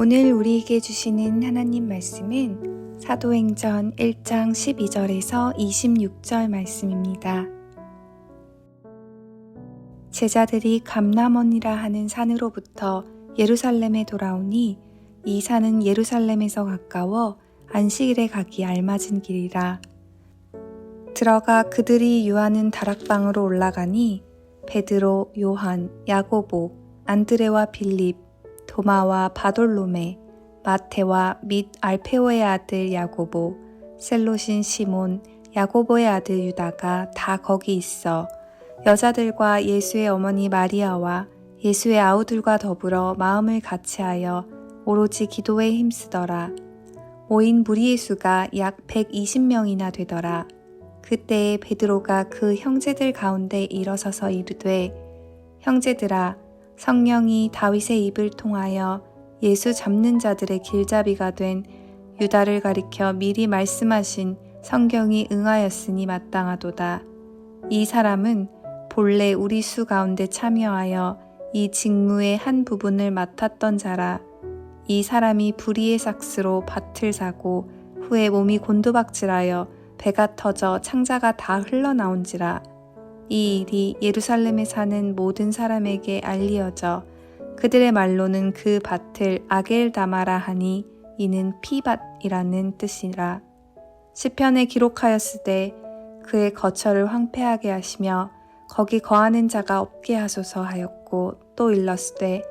오늘 우리에게 주시는 하나님 말씀은 사도행전 1장 12절에서 26절 말씀입니다. 제자들이 감람원이라 하는 산으로부터 예루살렘에 돌아오니 이 산은 예루살렘에서 가까워 안식일에 가기 알맞은 길이라. 들어가 그들이 유하는 다락방으로 올라가니 베드로, 요한, 야고보, 안드레와 빌립, 도마와 바돌로메, 마테와 및 알페오의 아들 야고보, 셀롯인 시몬, 야고보의 아들 유다가 다 거기 있어 여자들과 예수의 어머니 마리아와 예수의 아우들과 더불어 마음을 같이하여 오로지 기도에 힘쓰더라. 모인 무리의 수가 약 120명이나 되더라. 그때에 베드로가 그 형제들 가운데 일어서서 이르되, 형제들아, 성령이 다윗의 입을 통하여 예수 잡는 자들의 길잡이가 된 유다를 가리켜 미리 말씀하신 성경이 응하였으니 마땅하도다. 이 사람은 본래 우리 수 가운데 참여하여 이 직무의 한 부분을 맡았던 자라. 이 사람이 불의의 삭스로 밭을 사고 후에 몸이 곤두박질하여 배가 터져 창자가 다 흘러나온지라. 이 일이 예루살렘에 사는 모든 사람에게 알리어져 그들의 말로는 그 밭을 아겔다마라 하니 이는 피밭이라는 뜻이라. 시편에 기록하였으되 그의 거처를 황폐하게 하시며 거기 거하는 자가 없게 하소서 하였고, 또 일렀으되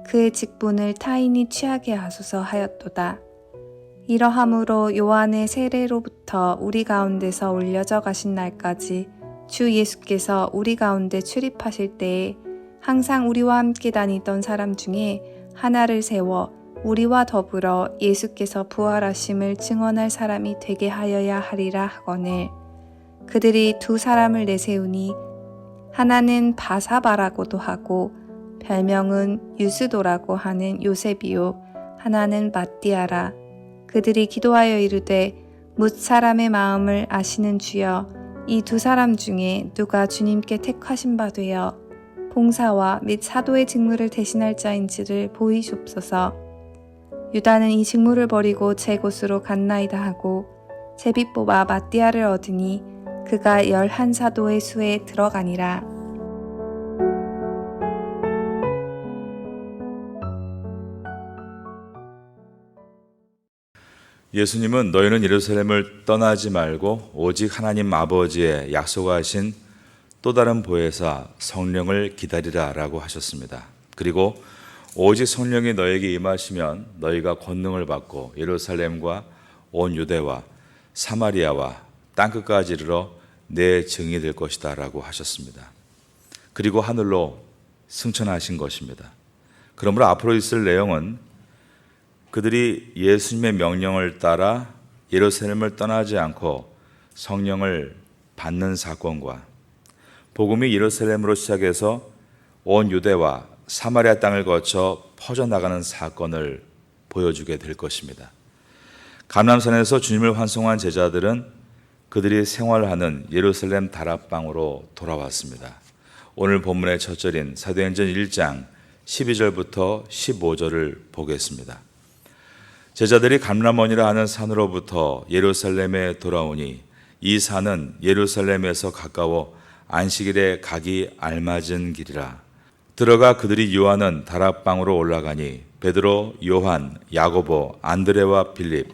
그의 직분을 타인이 취하게 하소서 하였도다. 이러함으로 요한의 세례로부터 우리 가운데서 올려져 가신 날까지 주 예수께서 우리 가운데 출입하실 때에 항상 우리와 함께 다니던 사람 중에 하나를 세워 우리와 더불어 예수께서 부활하심을 증언할 사람이 되게 하여야 하리라 하거늘, 그들이 두 사람을 내세우니 하나는 바사바라고도 하고 별명은 유스도라고 하는 요셉이요, 하나는 마띠아라. 그들이 기도하여 이르되, 뭇 사람의 마음을 아시는 주여, 이 두 사람 중에 누가 주님께 택하신 바 되어 봉사와 및 사도의 직무를 대신할 자인지를 보이시옵소서. 유다는 이 직무를 버리고 제 곳으로 갔나이다 하고 제비 뽑아 마띠아를 얻으니 그가 11사도의 수에 들어가니라. 예수님은 너희는 예루살렘을 떠나지 말고 오직 하나님 아버지의 약속하신 또 다른 보혜사 성령을 기다리라 라고 하셨습니다. 그리고 오직 성령이 너에게 임하시면 너희가 권능을 받고 예루살렘과 온 유대와 사마리아와 땅끝까지 이르러 내 증인이 될 것이다 라고 하셨습니다. 그리고 하늘로 승천하신 것입니다. 그러므로 앞으로 있을 내용은 그들이 예수님의 명령을 따라 예루살렘을 떠나지 않고 성령을 받는 사건과 복음이 예루살렘으로 시작해서 온 유대와 사마리아 땅을 거쳐 퍼져나가는 사건을 보여주게 될 것입니다. 감람산에서 주님을 환송한 제자들은 그들이 생활하는 예루살렘 다락방으로 돌아왔습니다. 오늘 본문의 첫 절인 사도행전 1장 12절부터 15절을 보겠습니다. 제자들이 감람원이라 하는 산으로부터 예루살렘에 돌아오니 이 산은 예루살렘에서 가까워 안식일에 가기 알맞은 길이라. 들어가 그들이 유하는 다락방으로 올라가니 베드로, 요한, 야고보, 안드레와 빌립,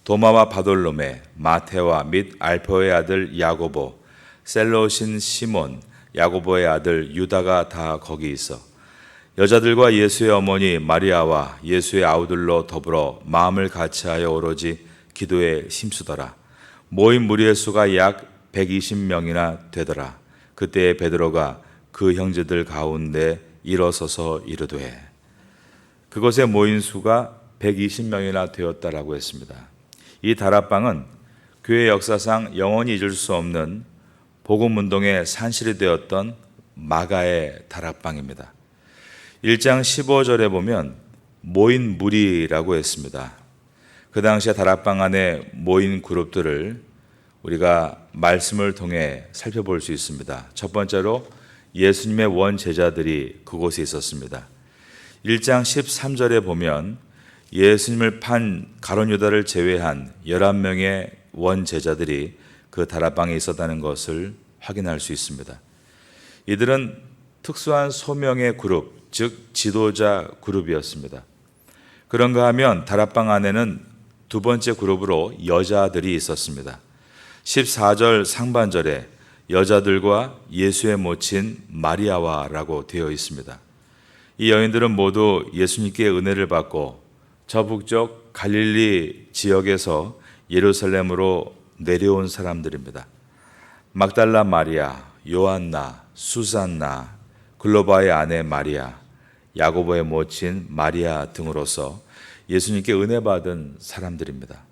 도마와 바돌로메, 마테와 및 알페오의 아들 야고보, 셀롯인 시몬, 야고보의 아들 유다가 다 거기 있어 여자들과 예수의 어머니 마리아와 예수의 아우들로 더불어 마음을 같이하여 오로지 기도에 힘쓰더라. 모인 무리의 수가 약 120명이나 되더라. 그때에 베드로가 그 형제들 가운데 일어서서 이르되, 그곳에 모인 수가 120명이나 되었다라고 했습니다. 이 다락방은 교회 역사상 영원히 잊을 수 없는 복음운동의 산실이 되었던 마가의 다락방입니다. 1장 15절에 보면 모인 무리라고 했습니다. 그 당시에 다락방 안에 모인 그룹들을 우리가 말씀을 통해 살펴볼 수 있습니다. 첫 번째로 예수님의 원 제자들이 그곳에 있었습니다. 1장 13절에 보면 예수님을 판 가룟 유다를 제외한 11명의 원제자들이 그 다락방에 있었다는 것을 확인할 수 있습니다. 이들은 특수한 소명의 그룹, 즉 지도자 그룹이었습니다. 그런가 하면 다락방 안에는 두 번째 그룹으로 여자들이 있었습니다. 14절 상반절에 여자들과 예수의 모친 마리아와라고 되어 있습니다. 이 여인들은 모두 예수님께 은혜를 받고 저 북쪽 갈릴리 지역에서 예루살렘으로 내려온 사람들입니다. 막달라 마리아, 요한나, 수산나, 글로바의 아내 마리아, 야고보의 모친 마리아 등으로서 예수님께 은혜 받은 사람들입니다.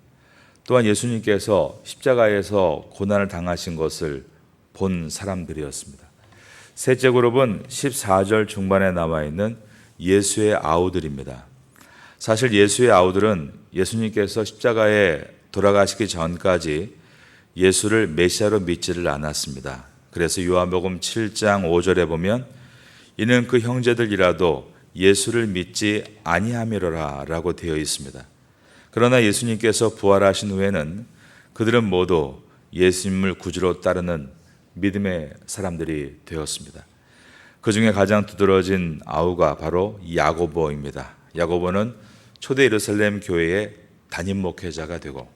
또한 예수님께서 십자가에서 고난을 당하신 것을 본 사람들이었습니다. 셋째 그룹은 14절 중반에 나와 있는 예수의 아우들입니다. 사실 예수의 아우들은 예수님께서 십자가에 돌아가시기 전까지 예수를 메시아로 믿지를 않았습니다. 그래서 요한복음 7장 5절에 보면 이는 그 형제들이라도 예수를 믿지 아니함이로라 라고 되어 있습니다. 그러나 예수님께서 부활하신 후에는 그들은 모두 예수님을 구주로 따르는 믿음의 사람들이 되었습니다. 그 중에 가장 두드러진 아우가 바로 야고보입니다. 야고보는 초대 예루살렘 교회의 담임 목회자가 되고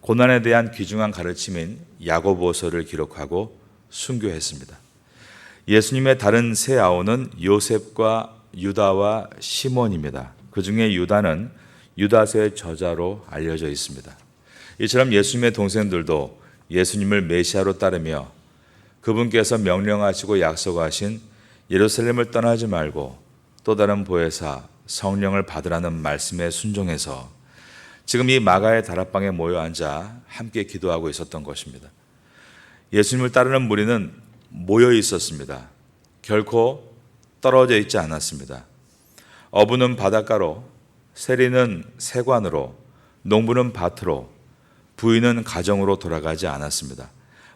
고난에 대한 귀중한 가르침인 야고보서를 기록하고 순교했습니다. 예수님의 다른 세 아우는 요셉과 유다와 시몬입니다. 그 중에 유다는 유다서의 저자로 알려져 있습니다. 이처럼 예수님의 동생들도 예수님을 메시아로 따르며 그분께서 명령하시고 약속하신 예루살렘을 떠나지 말고 또 다른 보혜사 성령을 받으라는 말씀에 순종해서 지금 이 마가의 다락방에 모여 앉아 함께 기도하고 있었던 것입니다. 예수님을 따르는 무리는 모여 있었습니다. 결코 떨어져 있지 않았습니다. 어부는 바닷가로, 세리는 세관으로, 농부는 밭으로, 부인은 가정으로 돌아가지 않았습니다.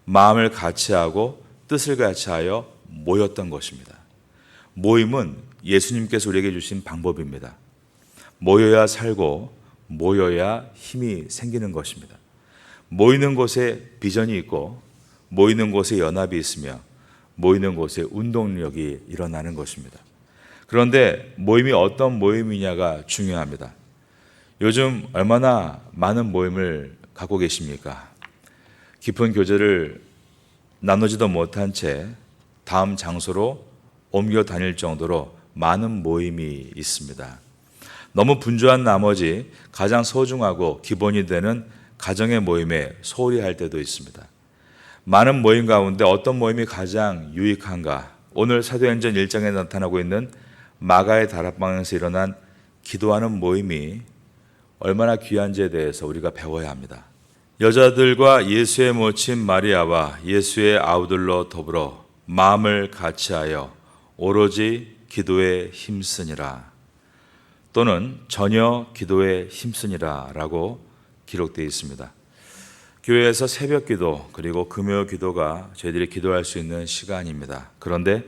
마음을 같이하고 뜻을 같이하여 모였던 것입니다. 모임은 예수님께서 우리에게 주신 방법입니다. 모여야 살고 모여야 힘이 생기는 것입니다. 모이는 곳에 비전이 있고 모이는 곳에 연합이 있으며 모이는 곳에 운동력이 일어나는 것입니다. 그런데 모임이 어떤 모임이냐가 중요합니다. 요즘 얼마나 많은 모임을 갖고 계십니까? 깊은 교제를 나누지도 못한 채 다음 장소로 옮겨 다닐 정도로 많은 모임이 있습니다. 너무 분주한 나머지 가장 소중하고 기본이 되는 가정의 모임에 소홀히 할 때도 있습니다. 많은 모임 가운데 어떤 모임이 가장 유익한가? 오늘 사도행전 1장에 나타나고 있는 마가의 다락방에서 일어난 기도하는 모임이 얼마나 귀한지에 대해서 우리가 배워야 합니다. 여자들과 예수의 모친 마리아와 예수의 아우들로 더불어 마음을 같이하여 오로지 기도에 힘쓰니라 또는 전혀 기도에 힘쓰니라 라고 기록되어 있습니다. 교회에서 새벽 기도 그리고 금요 기도가 저희들이 기도할 수 있는 시간입니다. 그런데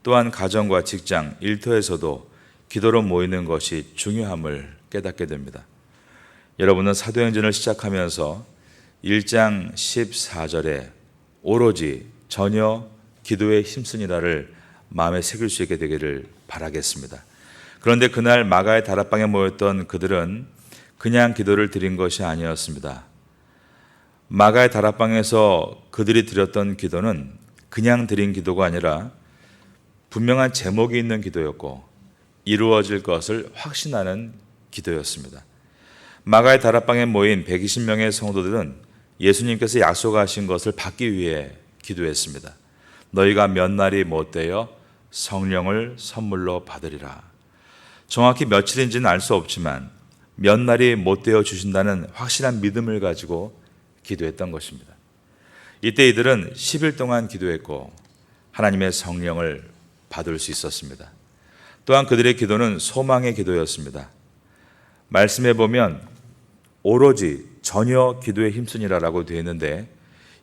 또한 가정과 직장, 일터에서도 기도로 모이는 것이 중요함을 깨닫게 됩니다. 여러분은 사도행전을 시작하면서 1장 14절에 오로지 전혀 기도에 힘쓰니라를 마음에 새길 수 있게 되기를 바라겠습니다. 그런데 그날 마가의 다락방에 모였던 그들은 그냥 기도를 드린 것이 아니었습니다. 마가의 다락방에서 그들이 드렸던 기도는 그냥 드린 기도가 아니라 분명한 제목이 있는 기도였고 이루어질 것을 확신하는 기도였습니다. 마가의 다락방에 모인 120명의 성도들은 예수님께서 약속하신 것을 받기 위해 기도했습니다. 너희가 몇 날이 못되어 성령을 선물로 받으리라. 정확히 며칠인지는 알 수 없지만 몇 날이 못되어 주신다는 확실한 믿음을 가지고 기도했던 것입니다. 이때 이들은 10일 동안 기도했고 하나님의 성령을 받을 수 있었습니다. 또한 그들의 기도는 소망의 기도였습니다. 말씀해 보면 오로지 전혀 기도에 힘쓰니라라고 되어 있는데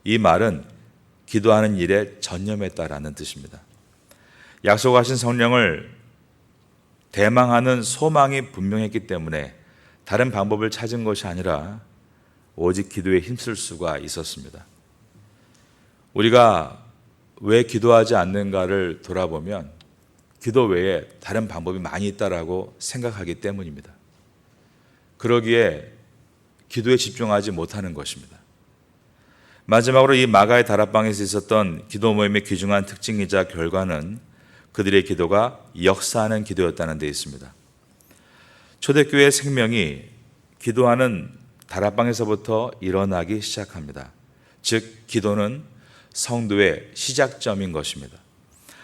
이 말은 기도하는 일에 전념했다라는 뜻입니다. 약속하신 성령을 대망하는 소망이 분명했기 때문에 다른 방법을 찾은 것이 아니라 오직 기도에 힘쓸 수가 있었습니다. 우리가 왜 기도하지 않는가를 돌아보면 기도 외에 다른 방법이 많이 있다라고 생각하기 때문입니다. 그러기에 기도에 집중하지 못하는 것입니다. 마지막으로 이 마가의 다락방에서 있었던 기도 모임의 귀중한 특징이자 결과는 그들의 기도가 역사하는 기도였다는 데 있습니다. 초대교회의 생명이 기도하는 다락방에서부터 일어나기 시작합니다. 즉 기도는 성도의 시작점인 것입니다.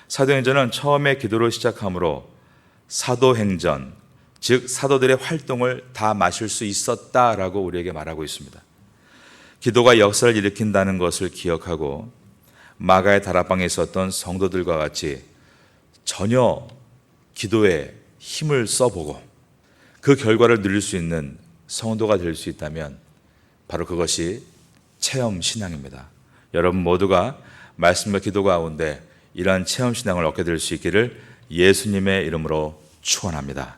사도행전은 처음에 기도로 시작하므로 사도행전, 즉 사도들의 활동을 다 마실 수 있었다라고 우리에게 말하고 있습니다. 기도가 역사를 일으킨다는 것을 기억하고 마가의 다락방에 있었던 성도들과 같이 전혀 기도에 힘을 써보고 그 결과를 누릴 수 있는 성도가 될 수 있다면 바로 그것이 체험 신앙입니다. 여러분 모두가 말씀과 기도 가운데 이러한 체험 신앙을 얻게 될 수 있기를 예수님의 이름으로 축원합니다.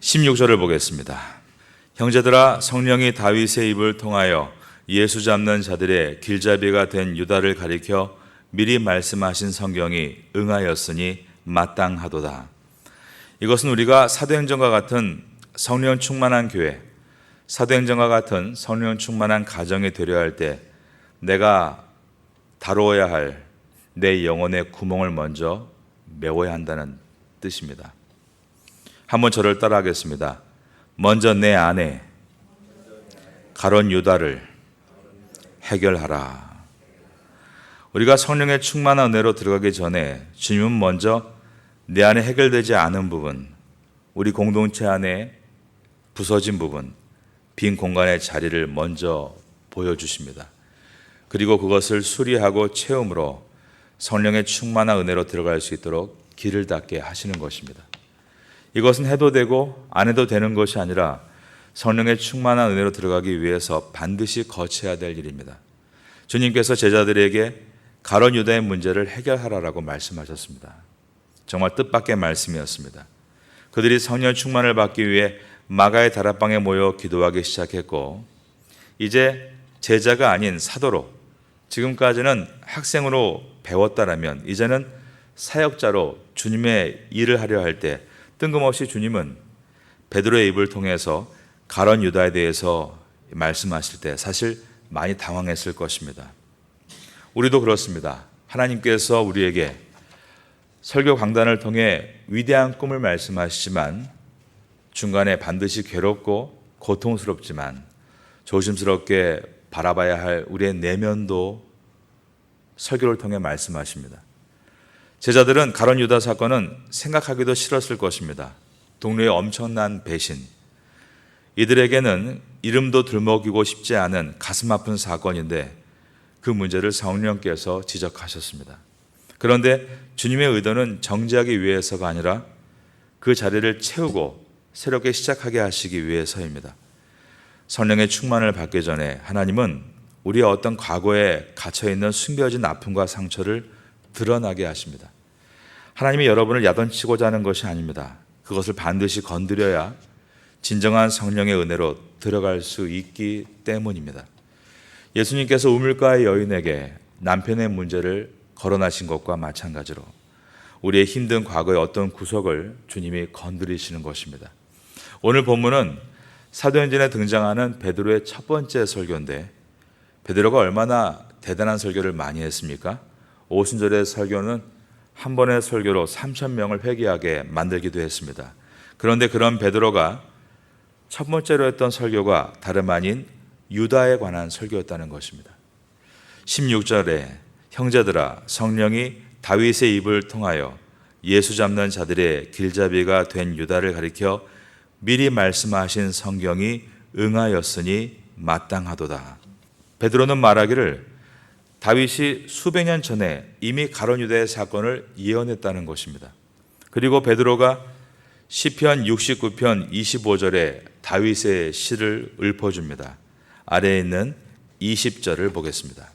16절을 보겠습니다. 형제들아, 성령이 다윗의 입을 통하여 예수 잡는 자들의 길잡이가 된 유다를 가리켜 미리 말씀하신 성경이 응하였으니 마땅하도다. 이것은 우리가 사도행전과 같은 성령 충만한 교회, 사도행전과 같은 성령 충만한 가정이 되려 할 때 내가 다루어야 할 내 영혼의 구멍을 먼저 메워야 한다는 뜻입니다. 한번 저를 따라 하겠습니다. 먼저 내 안에 가론 유다를 해결하라. 우리가 성령의 충만한 은혜로 들어가기 전에 주님은 먼저 내 안에 해결되지 않은 부분, 우리 공동체 안에 부서진 부분, 빈 공간의 자리를 먼저 보여주십니다. 그리고 그것을 수리하고 채움으로 성령의 충만한 은혜로 들어갈 수 있도록 길을 닫게 하시는 것입니다. 이것은 해도 되고 안 해도 되는 것이 아니라 성령의 충만한 은혜로 들어가기 위해서 반드시 거쳐야 될 일입니다. 주님께서 제자들에게 가론 유다의 문제를 해결하라라고 말씀하셨습니다. 정말 뜻밖의 말씀이었습니다. 그들이 성령 충만을 받기 위해 마가의 다락방에 모여 기도하기 시작했고 이제 제자가 아닌 사도로, 지금까지는 학생으로 배웠다라면 이제는 사역자로 주님의 일을 하려 할 때 뜬금없이 주님은 베드로의 입을 통해서 가론 유다에 대해서 말씀하실 때 사실 많이 당황했을 것입니다. 우리도 그렇습니다. 하나님께서 우리에게 설교 강단을 통해 위대한 꿈을 말씀하시지만 중간에 반드시 괴롭고 고통스럽지만 조심스럽게 바라봐야 할 우리의 내면도 설교를 통해 말씀하십니다. 제자들은 가론 유다 사건은 생각하기도 싫었을 것입니다. 동료의 엄청난 배신, 이들에게는 이름도 들먹이고 싶지 않은 가슴 아픈 사건인데 그 문제를 성령께서 지적하셨습니다. 그런데 주님의 의도는 정지하기 위해서가 아니라 그 자리를 채우고 새롭게 시작하게 하시기 위해서입니다. 성령의 충만을 받기 전에 하나님은 우리의 어떤 과거에 갇혀있는 숨겨진 아픔과 상처를 드러나게 하십니다. 하나님이 여러분을 야단치고자 하는 것이 아닙니다. 그것을 반드시 건드려야 진정한 성령의 은혜로 들어갈 수 있기 때문입니다. 예수님께서 우물가의 여인에게 남편의 문제를 거론하신 것과 마찬가지로 우리의 힘든 과거의 어떤 구석을 주님이 건드리시는 것입니다. 오늘 본문은 사도행전에 등장하는 베드로의 첫 번째 설교인데 베드로가 얼마나 대단한 설교를 많이 했습니까? 오순절의 설교는 한 번의 설교로 3,000명을 회개하게 만들기도 했습니다. 그런데 그런 베드로가 첫 번째로 했던 설교가 다름 아닌 유다에 관한 설교였다는 것입니다. 16절에 형제들아, 성령이 다윗의 입을 통하여 예수 잡는 자들의 길잡이가 된 유다를 가리켜 미리 말씀하신 성경이 응하였으니 마땅하도다. 베드로는 말하기를 다윗이 수백 년 전에 이미 가론 유다의 사건을 예언했다는 것입니다. 그리고 베드로가 시편 69편 25절에 다윗의 시를 읊어줍니다. 아래에 있는 20절을 보겠습니다.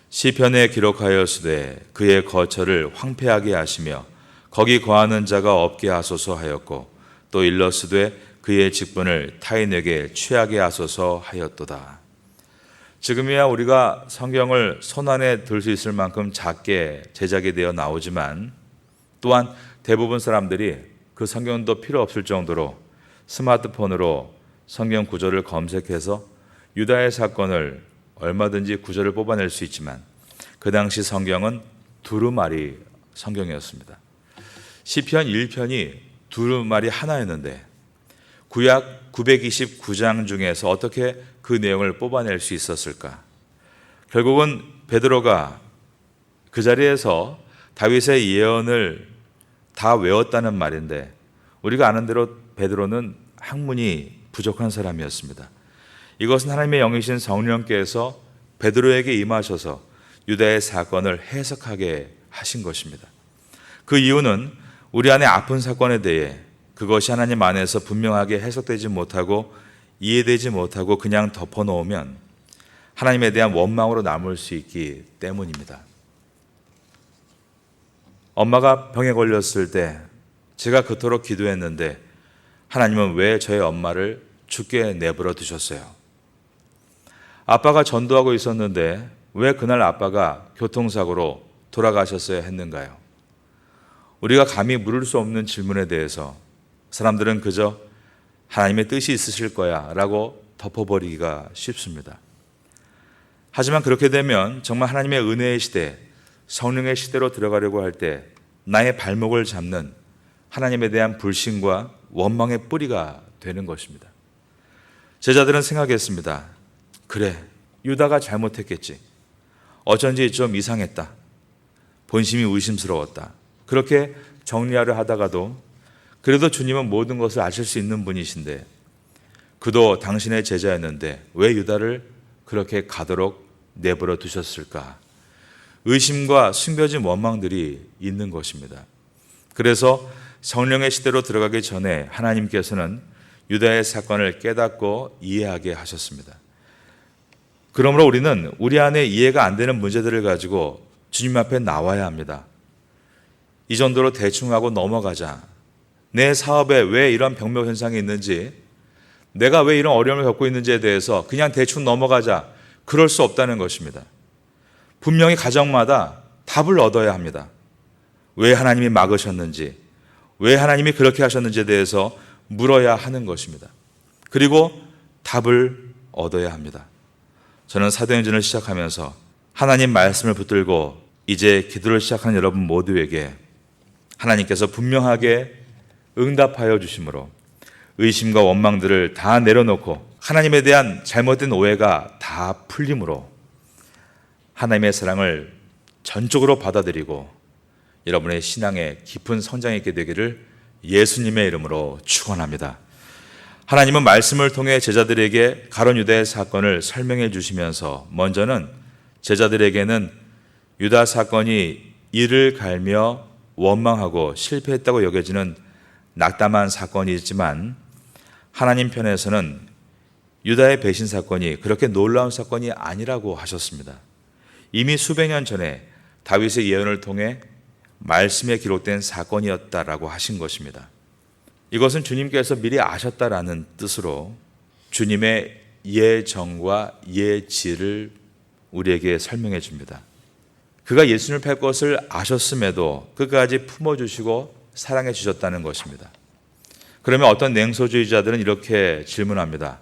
시편에 기록하였으되 그의 거처를 황폐하게 하시며 거기 거하는 자가 없게 하소서 하였고 또 일렀으되 그의 직분을 타인에게 취하게 하소서 하였도다. 지금이야 우리가 성경을 손안에 들 수 있을 만큼 작게 제작이 되어 나오지만 또한 대부분 사람들이 그 성경도 필요 없을 정도로 스마트폰으로 성경 구절을 검색해서 유다의 사건을 얼마든지 구절을 뽑아낼 수 있지만 그 당시 성경은 두루마리 성경이었습니다. 시편 1편이 두루마리 하나였는데 구약 929장 중에서 어떻게 그 내용을 뽑아낼 수 있었을까? 결국은 베드로가 그 자리에서 다윗의 예언을 다 외웠다는 말인데 우리가 아는 대로 베드로는 학문이 부족한 사람이었습니다. 이것은 하나님의 영이신 성령께서 베드로에게 임하셔서 유다의 사건을 해석하게 하신 것입니다. 그 이유는 우리 안에 아픈 사건에 대해 그것이 하나님 안에서 분명하게 해석되지 못하고 이해되지 못하고 그냥 덮어놓으면 하나님에 대한 원망으로 남을 수 있기 때문입니다. 엄마가 병에 걸렸을 때 제가 그토록 기도했는데 하나님은 왜 저의 엄마를 죽게 내버려 두셨어요? 아빠가 전도하고 있었는데 왜 그날 아빠가 교통사고로 돌아가셨어야 했는가요? 우리가 감히 물을 수 없는 질문에 대해서 사람들은 그저 하나님의 뜻이 있으실 거야 라고 덮어버리기가 쉽습니다. 하지만 그렇게 되면 정말 하나님의 은혜의 시대, 성령의 시대로 들어가려고 할 때 나의 발목을 잡는 하나님에 대한 불신과 원망의 뿌리가 되는 것입니다. 제자들은 생각했습니다. 그래, 유다가 잘못했겠지. 어쩐지 좀 이상했다. 본심이 의심스러웠다. 그렇게 정리하려 하다가도 그래도 주님은 모든 것을 아실 수 있는 분이신데 그도 당신의 제자였는데 왜 유다를 그렇게 가도록 내버려 두셨을까? 의심과 숨겨진 원망들이 있는 것입니다. 그래서 성령의 시대로 들어가기 전에 하나님께서는 유다의 사건을 깨닫고 이해하게 하셨습니다. 그러므로 우리는 우리 안에 이해가 안 되는 문제들을 가지고 주님 앞에 나와야 합니다. 이 정도로 대충 하고 넘어가자. 내 사업에 왜 이런 병목 현상이 있는지, 내가 왜 이런 어려움을 겪고 있는지에 대해서 그냥 대충 넘어가자. 그럴 수 없다는 것입니다. 분명히 가정마다 답을 얻어야 합니다. 왜 하나님이 막으셨는지, 왜 하나님이 그렇게 하셨는지에 대해서 물어야 하는 것입니다. 그리고 답을 얻어야 합니다. 저는 사도행전을 시작하면서 하나님 말씀을 붙들고 이제 기도를 시작하는 여러분 모두에게 하나님께서 분명하게 응답하여 주심으로 의심과 원망들을 다 내려놓고 하나님에 대한 잘못된 오해가 다 풀림으로 하나님의 사랑을 전적으로 받아들이고 여러분의 신앙의 깊은 성장이 있게 되기를 예수님의 이름으로 축원합니다. 하나님은 말씀을 통해 제자들에게 가룟 유다의 사건을 설명해 주시면서 먼저는 제자들에게는 유다 사건이 이를 갈며 원망하고 실패했다고 여겨지는 낙담한 사건이지만 하나님 편에서는 유다의 배신 사건이 그렇게 놀라운 사건이 아니라고 하셨습니다. 이미 수백 년 전에 다윗의 예언을 통해 말씀에 기록된 사건이었다라고 하신 것입니다. 이것은 주님께서 미리 아셨다라는 뜻으로 주님의 예정과 예지를 우리에게 설명해 줍니다. 그가 예수님을 팔 것을 아셨음에도 끝까지 품어주시고 사랑해 주셨다는 것입니다. 그러면 어떤 냉소주의자들은 이렇게 질문합니다.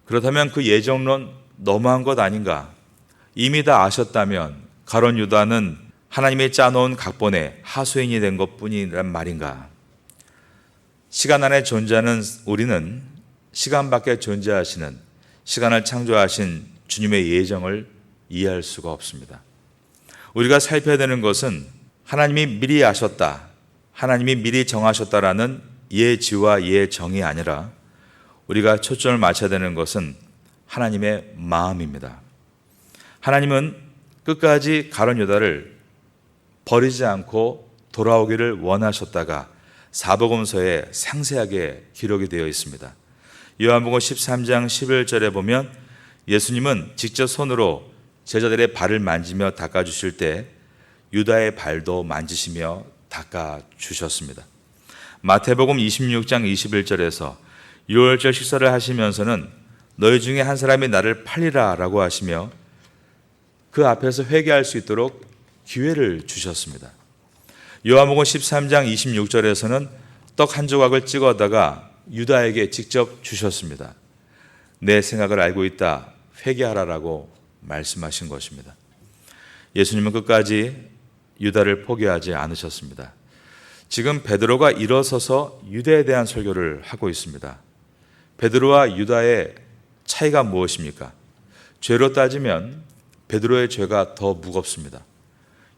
그렇다면 그 예정론 너무한 것 아닌가? 이미 다 아셨다면 가룟 유다는 하나님이 짜놓은 각본의 하수인이 된 것뿐이란 말인가? 시간 안에 존재하는 우리는 시간 밖에 존재하시는 시간을 창조하신 주님의 예정을 이해할 수가 없습니다. 우리가 살펴야 되는 것은 하나님이 미리 아셨다, 하나님이 미리 정하셨다라는 예지와 예정이 아니라 우리가 초점을 맞춰야 되는 것은 하나님의 마음입니다. 하나님은 끝까지 가룟 유다를 버리지 않고 돌아오기를 원하셨다가 사복음서에 상세하게 기록이 되어 있습니다. 요한복음 13장 11절에 보면 예수님은 직접 손으로 제자들의 발을 만지며 닦아주실 때 유다의 발도 만지시며 닦아주셨습니다. 마태복음 26장 21절에서 유월절 식사를 하시면서는 너희 중에 한 사람이 나를 팔리라 라고 하시며 그 앞에서 회개할 수 있도록 기회를 주셨습니다. 요한복음 13장 26절에서는 떡 한 조각을 찍어다가 유다에게 직접 주셨습니다. 내 생각을 알고 있다. 회개하라라고 말씀하신 것입니다. 예수님은 끝까지 유다를 포기하지 않으셨습니다. 지금 베드로가 일어서서 유대에 대한 설교를 하고 있습니다. 베드로와 유다의 차이가 무엇입니까? 죄로 따지면 베드로의 죄가 더 무겁습니다.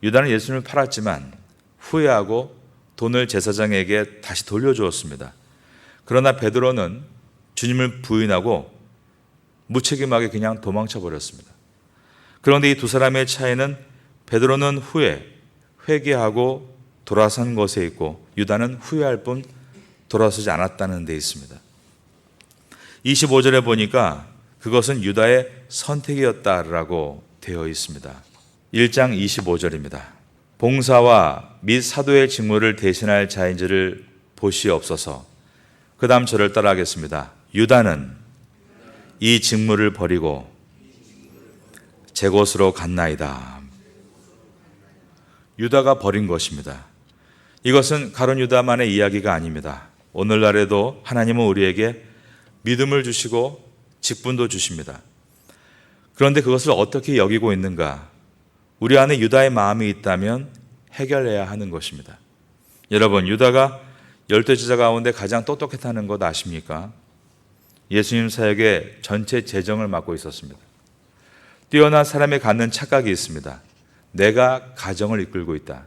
유다는 예수님을 팔았지만 후회하고 돈을 제사장에게 다시 돌려주었습니다. 그러나 베드로는 주님을 부인하고 무책임하게 그냥 도망쳐 버렸습니다. 그런데 이 두 사람의 차이는 베드로는 회개하고 돌아선 것에 있고 유다는 후회할 뿐 돌아서지 않았다는 데 있습니다. 25절에 보니까 그것은 유다의 선택이었다라고 되어 있습니다. 1장 25절입니다. 봉사와 및 사도의 직무를 대신할 자인지를 보시옵소서. 그 다음 절을 따라하겠습니다. 유다는 이 직무를 버리고 제 곳으로 갔나이다. 유다가 버린 것입니다. 이것은 가룟 유다만의 이야기가 아닙니다. 오늘날에도 하나님은 우리에게 믿음을 주시고 직분도 주십니다. 그런데 그것을 어떻게 여기고 있는가? 우리 안에 유다의 마음이 있다면 해결해야 하는 것입니다. 여러분, 유다가 12 제자 가운데 가장 똑똑했다는 것 아십니까? 예수님 사역의 전체 재정을 맡고 있었습니다. 뛰어난 사람이 갖는 착각이 있습니다. 내가 가정을 이끌고 있다.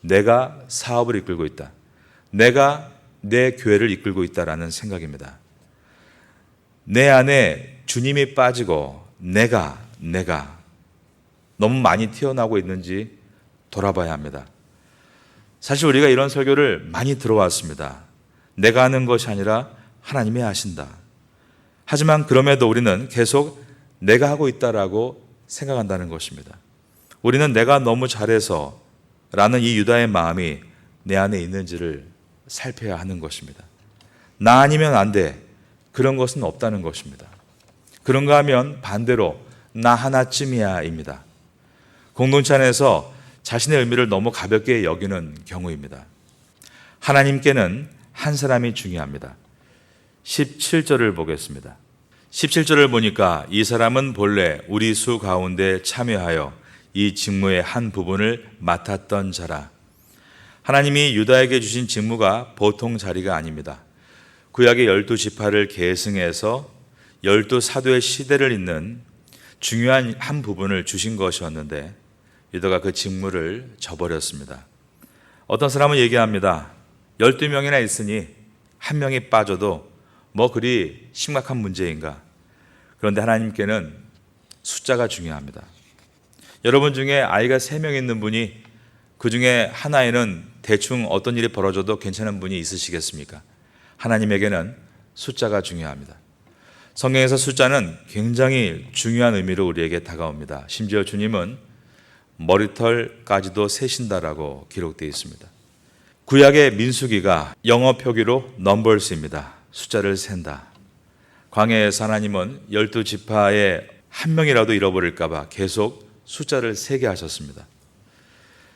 내가 사업을 이끌고 있다. 내가 내 교회를 이끌고 있다라는 생각입니다. 내 안에 주님이 빠지고 내가 너무 많이 튀어나오고 있는지 돌아봐야 합니다. 사실 우리가 이런 설교를 많이 들어왔습니다. 내가 하는 것이 아니라 하나님이 하신다. 하지만 그럼에도 우리는 계속 내가 하고 있다라고 생각한다는 것입니다. 우리는 내가 너무 잘해서 라는 이 유다의 마음이 내 안에 있는지를 살펴야 하는 것입니다. 나 아니면 안 돼. 그런 것은 없다는 것입니다. 그런가 하면 반대로 나 하나쯤이야입니다. 공동체 안에서 자신의 의미를 너무 가볍게 여기는 경우입니다. 하나님께는 한 사람이 중요합니다. 17절을 보겠습니다. 17절을 보니까 이 사람은 본래 우리 수 가운데 참여하여 이 직무의 한 부분을 맡았던 자라. 하나님이 유다에게 주신 직무가 보통 자리가 아닙니다. 구약의 12지파를 계승해서 12사도의 시대를 잇는 중요한 한 부분을 주신 것이었는데 유다가 그 직무를 저버렸습니다. 어떤 사람은 얘기합니다. 12명이나 있으니 한 명이 빠져도 뭐 그리 심각한 문제인가. 그런데 하나님께는 숫자가 중요합니다. 여러분 중에 아이가 3명 있는 분이 그 중에 하나에는 대충 어떤 일이 벌어져도 괜찮은 분이 있으시겠습니까? 하나님에게는 숫자가 중요합니다. 성경에서 숫자는 굉장히 중요한 의미로 우리에게 다가옵니다. 심지어 주님은 머리털까지도 세신다라고 기록되어 있습니다. 구약의 민수기가 영어 표기로 넘버스입니다. 숫자를 센다. 광야에서 하나님은 12지파의 한 명이라도 잃어버릴까 봐 계속 숫자를 세게 하셨습니다.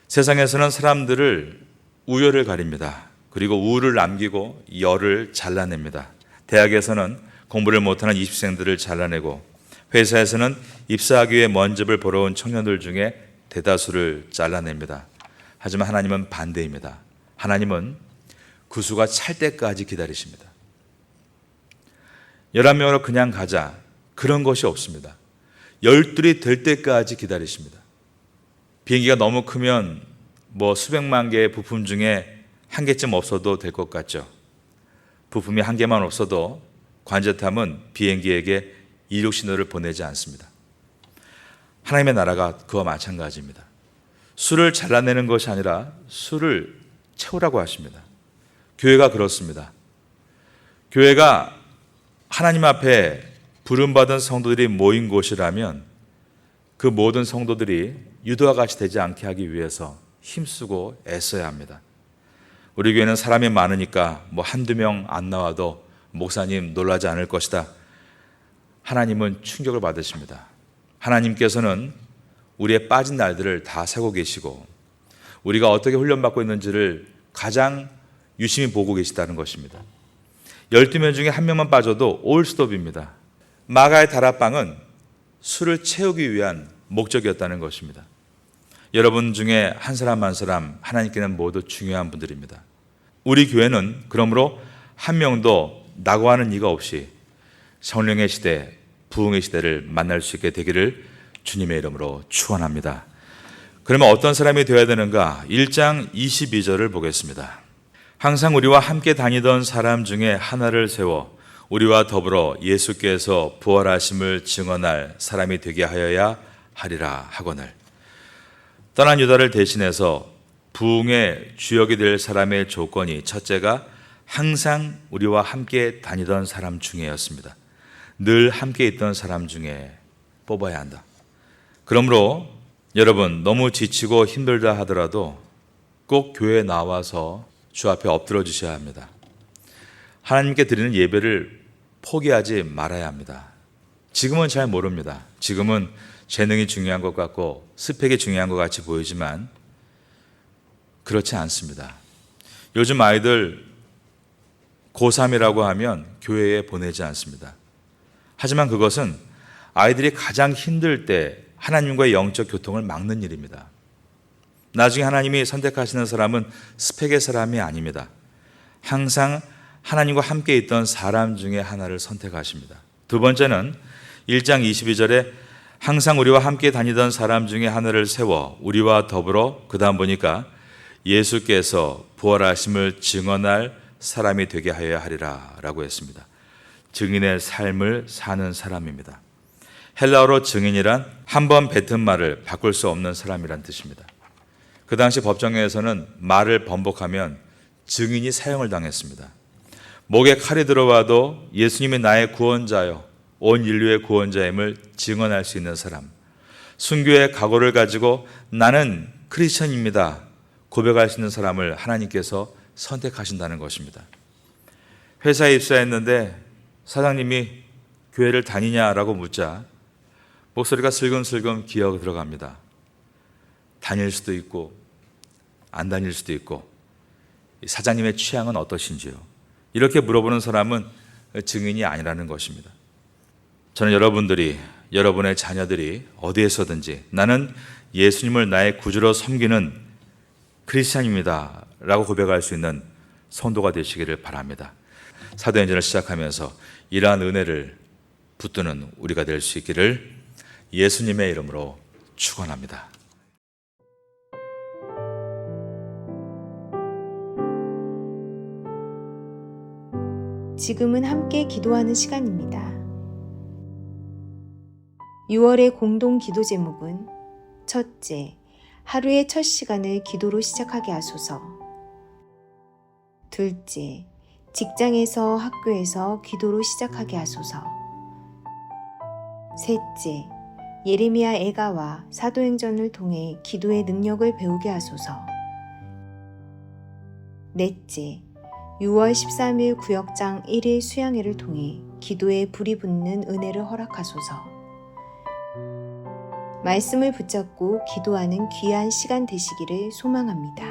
세상에서는 사람들을 우열을 가립니다. 그리고 우를 남기고 열을 잘라냅니다. 대학에서는 공부를 못하는 20생들을 잘라내고 회사에서는 입사하기 위해 먼 집을 보러 온 청년들 중에 대다수를 잘라냅니다. 하지만 하나님은 반대입니다. 하나님은 그 수가 찰 때까지 기다리십니다. 11명으로 그냥 가자. 그런 것이 없습니다. 12이 될 때까지 기다리십니다. 비행기가 너무 크면 뭐 수백만 개의 부품 중에 한 개쯤 없어도 될 것 같죠. 부품이 한 개만 없어도 관제탑은 비행기에게 이륙 신호를 보내지 않습니다. 하나님의 나라가 그와 마찬가지입니다. 수를 잘라내는 것이 아니라 수를 채우라고 하십니다. 교회가 그렇습니다. 교회가 하나님 앞에 부름받은 성도들이 모인 곳이라면 그 모든 성도들이 유다와 같이 되지 않게 하기 위해서 힘쓰고 애써야 합니다. 우리 교회는 사람이 많으니까 뭐 한두 명 안 나와도 목사님 놀라지 않을 것이다. 하나님은 충격을 받으십니다. 하나님께서는 우리의 빠진 날들을 다 세고 계시고 우리가 어떻게 훈련받고 있는지를 가장 유심히 보고 계시다는 것입니다. 12명 중에 한 명만 빠져도 올 스톱입니다. 마가의 다락방은 술을 채우기 위한 목적이었다는 것입니다. 여러분 중에 한 사람 한 사람 하나님께는 모두 중요한 분들입니다. 우리 교회는 그러므로 한 명도 낙오하는 이가 없이 성령의 시대, 부흥의 시대를 만날 수 있게 되기를 주님의 이름으로 축원합니다. 그러면 어떤 사람이 되어야 되는가? 1장 22절을 보겠습니다. 항상 우리와 함께 다니던 사람 중에 하나를 세워 우리와 더불어 예수께서 부활하심을 증언할 사람이 되게 하여야 하리라 하거늘. 떠난 유다를 대신해서 부흥의 주역이 될 사람의 조건이 첫째가 항상 우리와 함께 다니던 사람 중에였습니다. 늘 함께 있던 사람 중에 뽑아야 한다. 그러므로 여러분 너무 지치고 힘들다 하더라도 꼭 교회에 나와서 주 앞에 엎드려 주셔야 합니다. 하나님께 드리는 예배를 포기하지 말아야 합니다. 지금은 잘 모릅니다. 지금은 재능이 중요한 것 같고 스펙이 중요한 것 같이 보이지만 그렇지 않습니다. 요즘 아이들 고3이라고 하면 교회에 보내지 않습니다. 하지만 그것은 아이들이 가장 힘들 때 하나님과의 영적 교통을 막는 일입니다. 나중에 하나님이 선택하시는 사람은 스펙의 사람이 아닙니다. 항상 하나님과 함께 있던 사람 중에 하나를 선택하십니다. 두 번째는 1장 22절에 항상 우리와 함께 다니던 사람 중에 하나를 세워 우리와 더불어 그 다음 보니까 예수께서 부활하심을 증언할 사람이 되게 하여야 하리라 라고 했습니다. 증인의 삶을 사는 사람입니다. 헬라어로 증인이란 한 번 뱉은 말을 바꿀 수 없는 사람이란 뜻입니다. 그 당시 법정에서는 말을 번복하면 증인이 사형을 당했습니다. 목에 칼이 들어와도 예수님이 나의 구원자요 온 인류의 구원자임을 증언할 수 있는 사람, 순교의 각오를 가지고 나는 크리스천입니다 고백할 수 있는 사람을 하나님께서 선택하신다는 것입니다. 회사에 입사했는데 사장님이 교회를 다니냐라고 묻자 목소리가 슬금슬금 기어 들어갑니다. 다닐 수도 있고 안 다닐 수도 있고 사장님의 취향은 어떠신지요? 이렇게 물어보는 사람은 증인이 아니라는 것입니다. 저는 여러분들이, 여러분의 자녀들이 어디에서든지 나는 예수님을 나의 구주로 섬기는 크리스찬입니다 라고 고백할 수 있는 성도가 되시기를 바랍니다. 사도행전을 시작하면서 이러한 은혜를 붙드는 우리가 될 수 있기를 예수님의 이름으로 축원합니다. 지금은 함께 기도하는 시간입니다. 6월의 공동 기도 제목은 첫째, 하루의 첫 시간을 기도로 시작하게 하소서. 둘째, 직장에서 학교에서 기도로 시작하게 하소서. 셋째, 예레미야 애가와 사도행전을 통해 기도의 능력을 배우게 하소서. 넷째, 6월 13일 구역장 1일 수양회를 통해 기도에 불이 붙는 은혜를 허락하소서. 말씀을 붙잡고 기도하는 귀한 시간 되시기를 소망합니다.